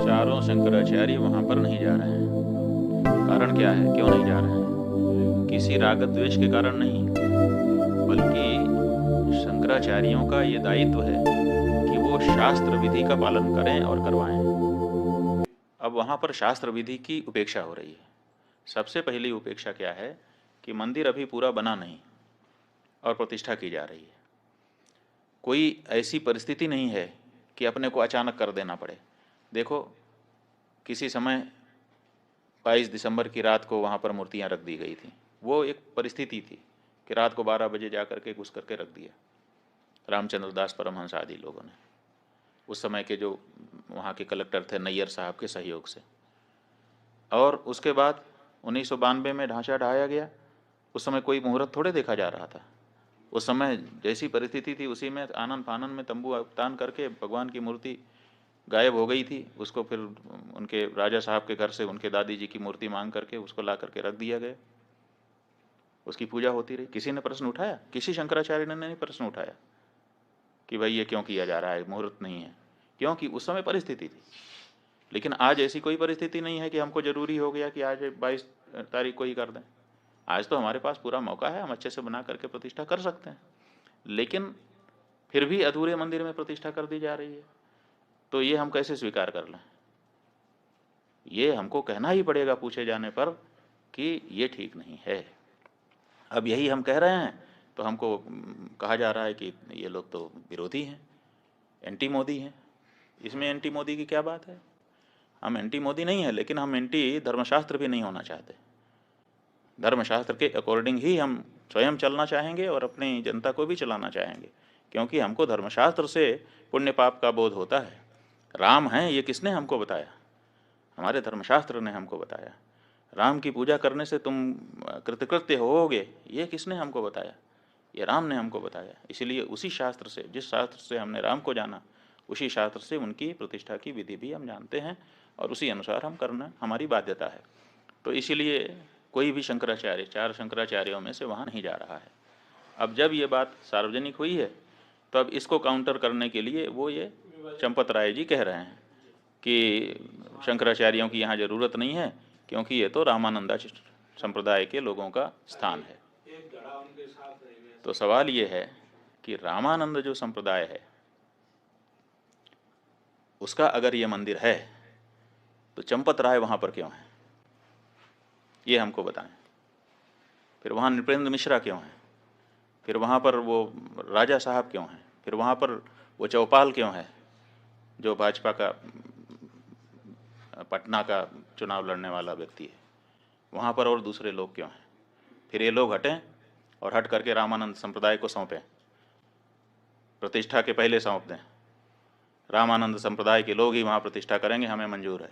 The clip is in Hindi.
चारों शंकराचार्य वहां पर नहीं जा रहे हैं। कारण क्या है, क्यों नहीं जा रहे हैं? किसी राग द्वेष के कारण नहीं, बल्कि शंकराचार्यों का ये दायित्व है कि वो शास्त्र विधि का पालन करें और करवाएं। अब वहां पर शास्त्र विधि की उपेक्षा हो रही है। सबसे पहली उपेक्षा क्या है कि मंदिर अभी पूरा बना नहीं और प्रतिष्ठा की जा रही है। कोई ऐसी परिस्थिति नहीं है कि अपने को अचानक कर देना पड़े। देखो, किसी समय 22 दिसंबर की रात को वहाँ पर मूर्तियाँ रख दी गई थी। वो एक परिस्थिति थी कि रात को 12 बजे जा करके घुस करके रख दिया रामचंद्र दास परमहंस आदि लोगों ने, उस समय के जो वहाँ के कलेक्टर थे नैयर साहब के सहयोग से। और उसके बाद 1992 में ढांचा ढाया गया। उस समय कोई मुहूर्त थोड़े देखा जा रहा था। उस समय जैसी परिस्थिति थी उसी में आनन फानन में तंबू तान करके भगवान की मूर्ति गायब हो गई थी। उसको फिर उनके राजा साहब के घर से उनके दादी जी की मूर्ति मांग करके उसको ला करके रख दिया गया। उसकी पूजा होती रही। किसी ने प्रश्न उठाया? किसी शंकराचार्य ने नहीं प्रश्न उठाया कि भाई ये क्यों किया जा रहा है, मुहूर्त नहीं है। क्योंकि उस समय परिस्थिति थी। लेकिन आज ऐसी कोई परिस्थिति नहीं है कि हमको जरूरी हो गया कि आज 22 तारीख को ही कर दें। आज तो हमारे पास पूरा मौका है, हम अच्छे से बना करके प्रतिष्ठा कर सकते हैं। लेकिन फिर भी अधूरे मंदिर में प्रतिष्ठा कर दी जा रही है, तो ये हम कैसे स्वीकार कर लें? ये हमको कहना ही पड़ेगा पूछे जाने पर कि ये ठीक नहीं है। अब यही हम कह रहे हैं तो हमको कहा जा रहा है कि ये लोग तो विरोधी हैं, एंटी मोदी हैं। इसमें एंटी मोदी की क्या बात है? हम एंटी मोदी नहीं है, लेकिन हम एंटी धर्मशास्त्र भी नहीं होना चाहते। धर्मशास्त्र के अकॉर्डिंग ही हम स्वयं चलना चाहेंगे और अपनी जनता को भी चलाना चाहेंगे, क्योंकि हमको धर्मशास्त्र से पुण्य पाप का बोध होता है। राम हैं ये किसने हमको बताया? हमारे धर्मशास्त्र ने हमको बताया। राम की पूजा करने से तुम कृतकृत्य होोगे, ये किसने हमको बताया? ये राम ने हमको बताया। इसलिए उसी शास्त्र से, जिस शास्त्र से हमने राम को जाना, उसी शास्त्र से उनकी प्रतिष्ठा की विधि भी हम जानते हैं और उसी अनुसार हम करना हमारी बाध्यता है। तो इसीलिए कोई भी शंकराचार्य, चार शंकराचार्यों में से वहाँ नहीं जा रहा है। अब जब ये बात सार्वजनिक हुई है तो अब इसको काउंटर करने के लिए वो ये चंपत राय जी कह रहे हैं कि शंकराचार्यों की यहाँ ज़रूरत नहीं है, क्योंकि ये तो रामानंदा संप्रदाय के लोगों का स्थान है। तो सवाल ये है कि रामानंद जो संप्रदाय है उसका अगर ये मंदिर है तो चंपत राय वहाँ पर क्यों है, ये हमको बताएं। फिर वहाँ नृपेंद्र मिश्रा क्यों है? फिर वहाँ पर वो राजा साहब क्यों हैं? फिर वहाँ पर वो चौपाल क्यों है जो भाजपा का पटना का चुनाव लड़ने वाला व्यक्ति है? वहाँ पर और दूसरे लोग क्यों हैं? फिर ये लोग हटें और हट करके रामानंद संप्रदाय को सौंपें, प्रतिष्ठा के पहले सौंप दें। रामानंद संप्रदाय के लोग ही वहाँ प्रतिष्ठा करेंगे, हमें मंजूर है।